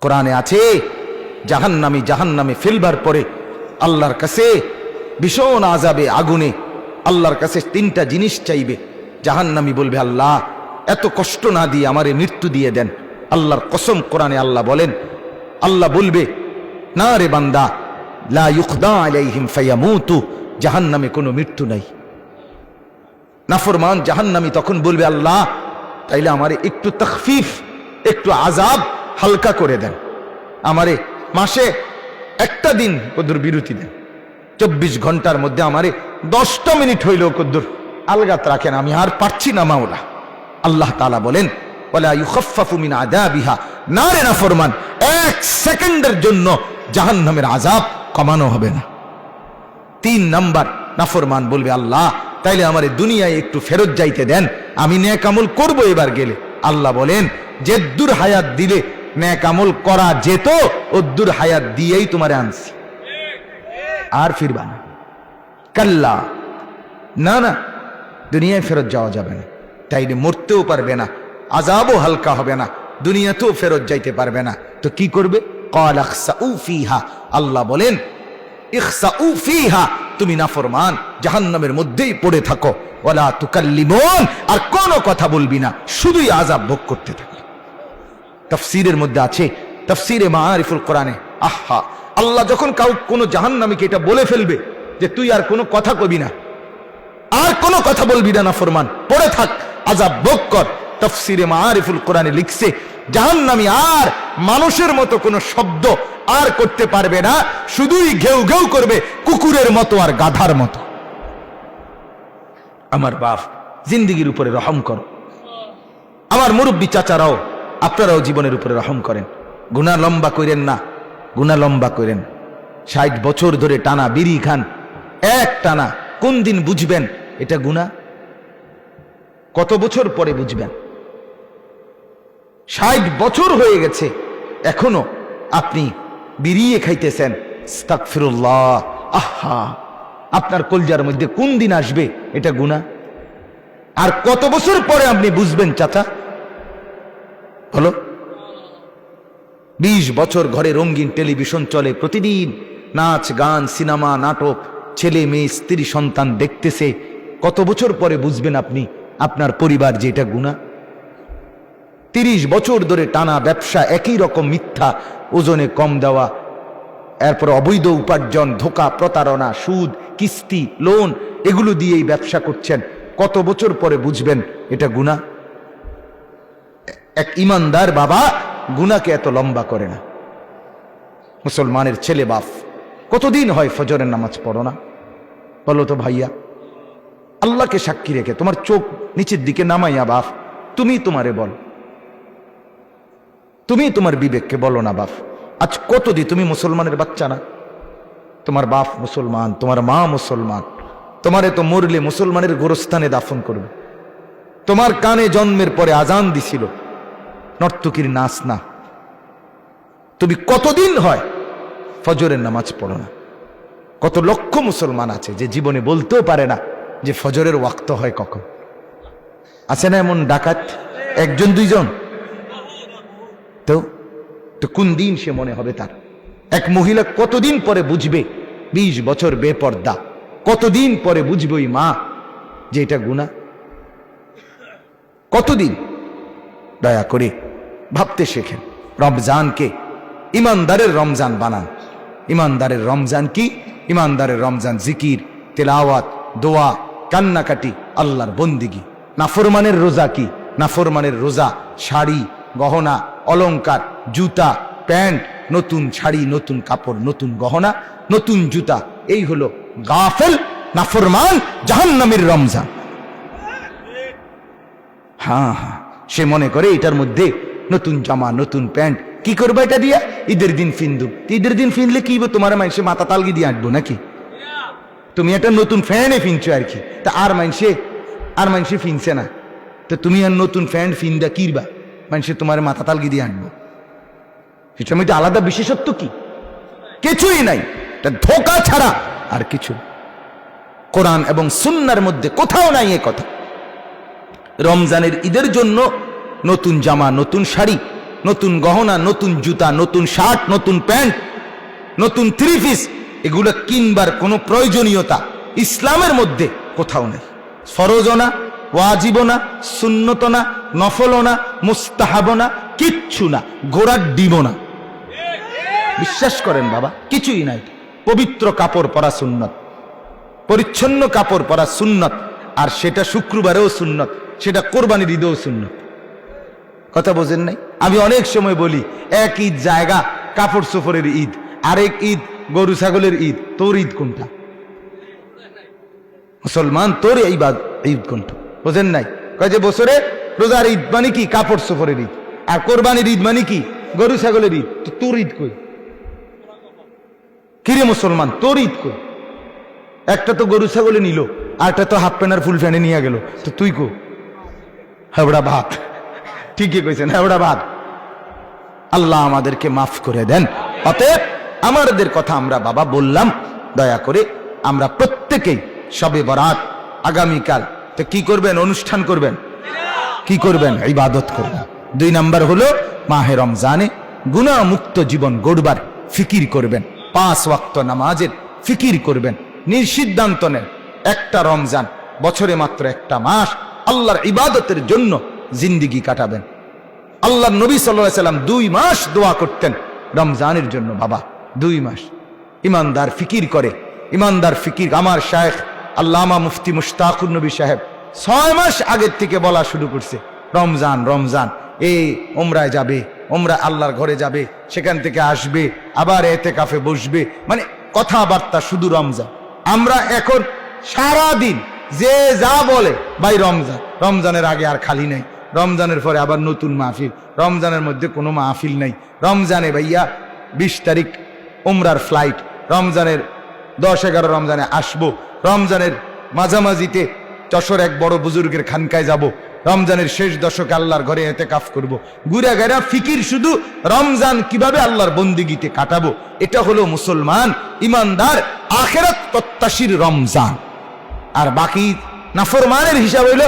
কোরআনে আছে জাহান্নামে ফেলবার পরে আল্লাহর কাছে ভীষণ আযাবে আগুনে আল্লাহর কাছে তিনটা জিনিস চাইবে। জাহান্নামী বলবে, আল্লাহ এত কষ্ট না দিয়ে আমারে মৃত্যু দিয়ে দেন। আল্লাহর কসম, কোরআনে আল্লাহ বলেন, আল্লাহ বলবে, না রে বান্দা, লা ইউখদা আলাইহিম ফায়ামুতু, জাহান্নামে কোনো মৃত্যু নাই। নাফরমান জাহান্নামী তখন বলবে, আল্লাহ তাইলে আমারে একটু তাখফিফ, একটু আযাব হালকা করে দেন, আমারে মাসে একটা দিন কদ্দুর বিরতি দেন, 24 ঘন্টার মধ্যে আমারে 10টা মিনিট হইলেও কদ্দুর আলগাত রাখেন, আমি আর পারছি না মাওলা। আল্লাহ তাআলা বলেন, ওয়ালা ইউখাফফাফু মিন আযাবিহা, না রে নাফরমান, 1 সেকেন্ডের জন্য জাহান্নামের আযাব কমানো হবে না। 3 নাম্বার, নাফরমান বলবে, আল্লাহ তাইলে আমারে দুনিয়ায় একটু ফেরত যাইতে দেন, আমি নেক আমল করব এবার গেলে। আল্লাহ বলেন, যেদ্দুর হায়াত দিলে নেক আমল করা যেত, ওদ্দুর হায়াত দিয়েই তোমারে আনছি, আর ফিরবা না। কাল্লা, না না, দুনিয়ায় ফেরত যাওয়া যাবে না, তাইলে মরতেও পারবে না, আযাবও হালকা হবে না, দুনিয়াতেও ফেরত যাইতে পারবে না। তো কি করবে? ক্বাল ইখসাউ ফিহা, আল্লাহ বলেন, ইখসাউ ফিহা, তুমি নাফরমান জাহান্নামের মধ্যেই পড়ে থাকো, ওয়ালা তুকাল্লিমুন, আর কোনো কথা বলবি না, শুধুই আযাব ভোগ করতে থাকো। তাফসীরের মধ্যে আছে, তাফসীরে মাআরিফুল কোরআনে, আহা, আল্লাহ যখন কোনো জাহান্নামীকে এটা বলে ফেলবে যে তুই আর কোনো কথা কবি না, আর কোনো কথা বলবি না, নাফরমান পড়ে থাক, আযাব ভোগ কর। তাফসীরে মাআরিফুল কোরআনে লিখছে, জাহান্নামী আর মানুষের মতো কোনো শব্দ আর করতে পারবে না, শুধুই ঘেউ ঘেউ করবে, কুকুরের মতো আর গাধার মতো। আমার বাপ, জিন্দেগির উপরে রহম করো। আমার মুরব্বী চাচারাও, আপনারাও জীবনের উপরে রহম করেন। গুনাহ লম্বা করেন না, গুনাহ লম্বা করেন। 60 বছর ধরে টানা বিড়ি খান, এক টানা, কোন দিন বুঝবেন এটা গুনাহ? কত বছর পরে বুঝবেন? 60 বছর হয়ে গেছে, এখনো আপনি বিড়িয়ে খাইতেছেন। আস্তাগফিরুল্লাহ, আহা, আপনার কলজার মধ্যে কোন দিন আসবে এটা গুনাহ? আর কত বছর পরে আপনি বুঝবেন চাচা? হলো 20 বছর ঘরে রঙিন টেলিভিশন চলে, প্রতিদিন নাচ গান, সিনেমা, নাটক, ছেলে মেয়ে, স্ত্রী, সন্তান দেখতেছে। কত বছর পরে বুঝবেন আপনি, আপনার পরিবার যে এটা গুনাহ? 30 বছর ধরে টানা ব্যবসা, একই রকম মিথ্যা, ওজনে কম দেওয়া, এরপর অবৈধ উপার্জন, ধোঁকা, প্রতারণা, সুদ, কিস্তি, লোন, এগুলো দিয়েই ব্যবসা করছেন। কত বছর পরে বুঝবেন এটা গুনাহ? এক ইমানদার বাবা গুনাহকে এত লম্বা করে না। মুসলমানের ছেলে বাপ, কতদিন হয় ফজরের নামাজ পড়ো না? বলো তো ভাইয়া, আল্লাহকে সাক্ষী রেখে তোমার চোখ নিচের দিকে নামাইয়া বাপ, তুমি তোমারে বল, তুমি তোমার বিবেককে বলো না বাপ, আজ কতদিন তুমি মুসলমানের বাচ্চা না? তোমার বাপ মুসলমান, তোমার মা মুসলমান, তোমারে তো মরলে মুসলমানের গোরস্থানে দাফন করবে। তোমার কানে জন্মের পরে আজান দিছিল, নর্তকীর নাচ না। তুমি কতদিন হয় ফজরের নামাজ পড়ো না? কত লক্ষ মুসলমান আছে যে জীবনে বলতেও পারে না যে ফজরের ওয়াক্ত হয় কখন। আছে না এমন ডাকাত? 1 2 তো কোন দিন সে মনে হবে তার? এক মহিলা কতদিন পরে বুঝবে 20 বছর বেপর্দা, কতদিন পরে বুঝবে ওই মা যে এটা গুনাহ? কতদিন? দয়া করে ভাবতে শেখেন। রমজানকে ইমানদারের রমজান বানান। ইমানদারের রমজান কি? ইমানদারের রমজান জিকির, তেলাওয়াত, দোয়া, কান্নাকাটি, আল্লাহর বন্দিগি। নাফরমানের রোজা কি? নাফরমানের রোজা শাড়ি, গহনা, অলংকার, জুতা, প্যান্ট, নতুন শাড়ি, নতুন কাপড়, নতুন গহনা, নতুন জুতা। এই হলো গাফেল, নাফরমান, জাহান্নামীর রমজান। হ্যাঁ, সে মনে করে এটার মধ্যে নতুন জামা, নতুন প্যান্ট, কি করবো এটা দিয়া? ঈদের দিন ফিন্দু। ঈদের দিন ফিনলে কি তোমার মানুষে মাথা তালগি দিয়ে আঁটবো নাকি? তুমি একটা নতুন ফ্যানে ফিনছো আর কি, তা আর মানুষে ফিনছে না, তো তুমি আর নতুন ফ্যান ফিনদা কিরবা? মানুষে তোমার মাথা তালগি দিয়ে আঁটবো। সেটার মধ্যে আলাদা বিশেষত্ব কি? কিছুই নাই, এটা ধোঁকা ছাড়া আর কিছু। কোরআন এবং সুন্নাহর মধ্যে কোথাও নাই এ কথা। রমজানের ঈদের জন্য নতুন জামা, নতুন শাড়ি, নতুন গহনা, নতুন জুতা, নতুন শার্ট, নতুন প্যান্ট, নতুন থ্রি পিস, এগুলো কিনবার কোনো প্রয়োজনীয়তা ইসলামের মধ্যে কোথাও নেই। ফরজও না, ওয়াজিবও না, সুন্নতও না, নফলও না, মুস্তাহাবও না, কিচ্ছু না, ঘোড়ার ডিমও না। বিশ্বাস করেন বাবা, কিছুই নাই। পবিত্র কাপড় পরা সুন্নত, পরিচ্ছন্ন কাপড় পরা সুন্নত, আর সেটা শুক্রবারেও সুন্নত, সেটা কোরবানির ঈদেও সুন্নত। কথা বোঝেন নাই? আমি অনেক সময় বলি, এক ঈদ জায়গা কাপড় সফরের ঈদ, আরেক ঈদ গরু ছাগলের ঈদ। তোর ঈদ কোনটা? মুসলমান, তোর এই ঈদ কোনটা? বোঝেন নাই? কয় যে বছরে রোজার ঈদ মানে কি? কাপড় সফরের ঈদ। আর কোরবানির ঈদ মানে কি? গরু ছাগলের ঈদ। তো তোর ঈদ কই? কিরে মুসলমান, তোর ঈদ কই? একটা তো গরু ছাগলে নিল, আরটা তো হাফ প্যান্ট আর ফুল ফ্যানে নিয়ে গেল, তো তুই কো? হেবড়া ভাত। ঠিকই কইছেন, হেবড়া ভাত। আল্লাহ আমাদেরকে মাফ করে দেন। অতএব আমাদের কথা আমরা বাবা বললাম, দয়া করে আমরা প্রত্যেকেই শবে বরাত আগামীকাল তো কি করবেন? অনুষ্ঠান করবেন। কি করবেন? ইবাদত করবেন। 2 নাম্বার হলো মাহে রমজানে গুনাহ মুক্ত জীবন গড়বার ফিকির করবেন। 5 ওয়াক্ত নামাজের ফিকির করবেন। নির্সিদ্ধান্ত নেন, একটা রমজান, বছরে মাত্র একটা মাস, আল্লাহর ইবাদতের জন্য জিন্দিগি কাটাবেন। আল্লাহর নবী সাল্লাল্লাহু আলাইহি সাল্লাম 2 মাস দোয়া করতেন রমজানের জন্য। বাবা 2 মাস ইমানদার ফিকির করে। ইমানদার ফিকির আমার শায়েখ আল্লামা মুফতি মুশতাকুর নবী সাহেব 6 মাস আগের থেকে বলা শুরু করছে, রমজান রমজান, এই ওমরায় যাবে, ওমরা আল্লাহর ঘরে যাবে, সেখান থেকে আসবে, আবার এতেকাফে বসবে, মানে কথাবার্তা শুধু রমজান। আমরা এখন সারা দিন যে যা বলে ভাই রমজান, রমজানের আগে আর খালি নাই, রমজানের পরে আবার নতুন মাহফিল, রমজানের মধ্যে কোনো মাহফিল নাই, রমজানে ভাইয়া 20 তারিখ উমরার ফ্লাইট, রমজানের 10-11 রমজানে আসবো, রমজানের মাঝামাঝিতে যশোর এক বড় বুজুর্গের খানকায় যাব, রমজানের শেষ দশকে আল্লাহর ঘরে এতেকাফ করব। ঘুরে গেরা ফিকির শুধু রমজান কিভাবে আল্লাহর বন্দিগিতে কাটাবো। এটা হলো মুসলমান ইমানদার আখিরাত প্রত্যাশীর রমজান। আর বাকি নাফরমানের হিসাব হইল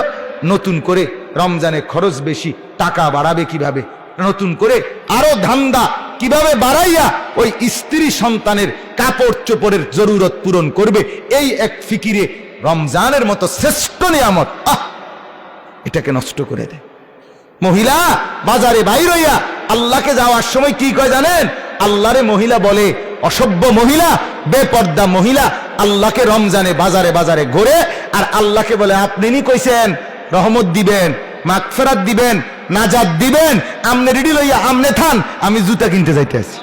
নতুন করে রমজানে খরচ বেশি, টাকা বাড়াবে কিভাবে, নতুন করে আরো ধান্দা কিভাবে বাড়াইয়া ওই স্ত্রী সন্তানের কাপড় চোপড়ের জরুরত পূরণ করবে, এই এক ফিকিরে রমজানের মতো শ্রেষ্ঠ নিয়ামত এটাকে নষ্ট করে দেয়। মহিলা বাজারে বাইর হইয়া আল্লাহকে যাওয়ার সময় কি কয় জানেন? আল্লাহরে মহিলা বলে, অসভ্য মহিলা, বেপর্দা মহিলা, আল্লাহকে রমজানে বাজারে বাজারে ঘুরে আর আল্লাহকে বলে আপনি নি কইছেন রহমত দিবেন, মাগফিরাত দিবেন, নাজাত দিবেন, আমনে রেডি লইয়া আমনে থান, আমি জুতা কিনতে যাইতে আছি।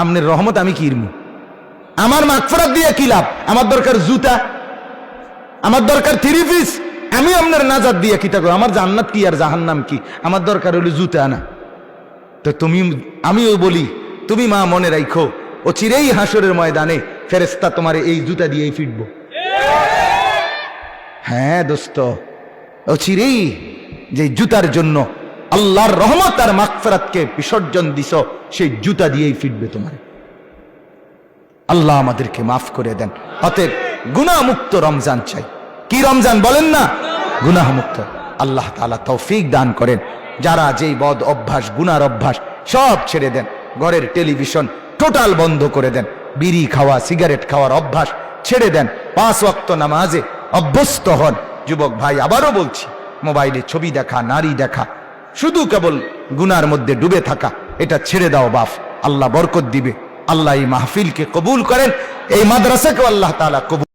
আমনের রহমত আমি কি ইরমু? আমার মাগফিরাত দিয়ে কি লাভ? আমার দরকার জুতা, আমার দরকার থ্রি পিস, আমি আপনার নাজাত দিয়ে কি থাকবো? আমার জান্নাত কি আর জাহান্নাম কি? আমার দরকার হলো জুতা না। তো তুমি, আমিও বলি, তুমি মা মনে রাখো, ও চিরেই হাসরের ময়দানে ফেরেশতা তোমার এই জুতা দিয়েই ফিরবো। হ্যাঁ দোস্ত, ও চিরেই যে জুতার জন্য আল্লাহর রহমত আর মাগফিরাতকে বিসর্জন দিছ, সেই জুতা দিয়েই ফিরবে তোমার। আল্লাহ আমাদেরকে মাফ করে দেন। অতএব গুনাহ মুক্ত রমজান চাই। কি রমজান বলেন না? গুনাহ মুক্ত। আল্লাহ তাআলা তৌফিক দান করেন। যারা যেই বদ অভ্যাস, গুনার অভ্যাস সব ছেড়ে দেন, ঘরের টেলিভিশন টোটাল বন্ধ করে দেন, বিড়ি খাওয়া, সিগারেট খাওয়ার অভ্যাস ছেড়ে দেন, 5 ওয়াক্ত নামাজে অভ্যস্ত হন। যুবক ভাই, আবারও বলছি, মোবাইলে ছবি দেখা, নারী দেখা, শুধু কেবল গুনার মধ্যে ডুবে থাকা, এটা ছেড়ে দাও বাপ, আল্লাহ বরকত দিবে। আল্লাহ এই মাহফিলকে কবুল করেন, এই মাদ্রাসাকে আল্লাহ তাআলা কবুল